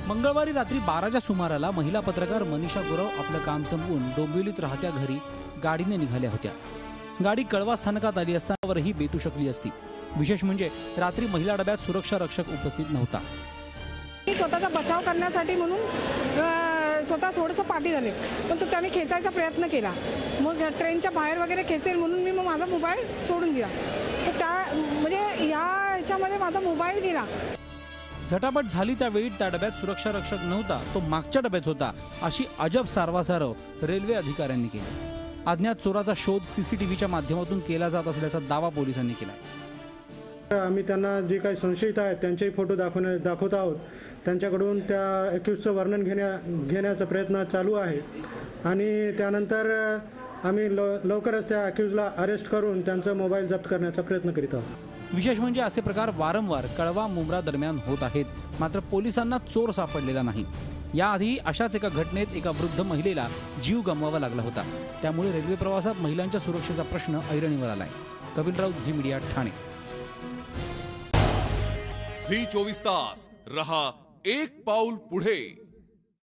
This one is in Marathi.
मंगळवारी रात्री 12च्या सुमाराला महिला पत्रकार मनीषा गुरव आपलं काम संपवून डोंबिवलीत राहत्या घरी गाडीने निघाल्या होत्या। गाडी कळवा स्थानकात आली असतानावरही बेतू शकली असती। विशेष म्हणजे रात्री महिला डब्यात सुरक्षा रक्षक उपस्थित नव्हता। स्वतःचा बचाव करण्यासाठी म्हणून स्वतः थोडंसं पाठी झाले, पण तो त्याने खेचायचा प्रयत्न केला। मग ट्रेनच्या बाहेर वगैरे खेचेल म्हणून मी मग माझा मोबाईल सोडून दिला, तर त्या म्हणजे ह्याच्यामध्ये माझा मोबाईल गेला। झटापट झाली त्यावेळी त्या डब्यात सुरक्षा रक्षक नव्हता, तो मागच्या डब्यात होता, अशी अजब सारवासारव रेल्वे अधिकाऱ्यांनी केली। अज्ञात चोराचा शोध सीसीटीव्हीच्या माध्यमातून केला जात असल्याचा दावा पोलिसांनी केला। आम्ही त्यांना जे काही संशयित आहेत त्यांचेही फोटो दाखवत आहोत। त्यांच्याकडून त्या अॅक्युजचं वर्णन घेण्याचा प्रयत्न चालू आहे आणि त्यानंतर आम्ही लवकरच त्या अॅक्युजला अरेस्ट करून त्यांचा मोबाईल जप्त करण्याचा प्रयत्न करीत आहोत। विशेष म्हणजे असे प्रकार वारंवार कळवा मुंब्रा दरम्यान होत आहेत, मात्र पोलिसांना चोर सापडलेला नाही। याआधी अशाच एका घटनेत एका वृद्ध महिलेला जीव गमवावा लागला होता। त्यामुळे रेल्वे प्रवासात महिलांच्या सुरक्षेचा प्रश्न ऐरणीवर आलाय। कपिल राऊत, झी मीडिया, ठाणे। झी 24 तास रहा एक पाऊल पुढे।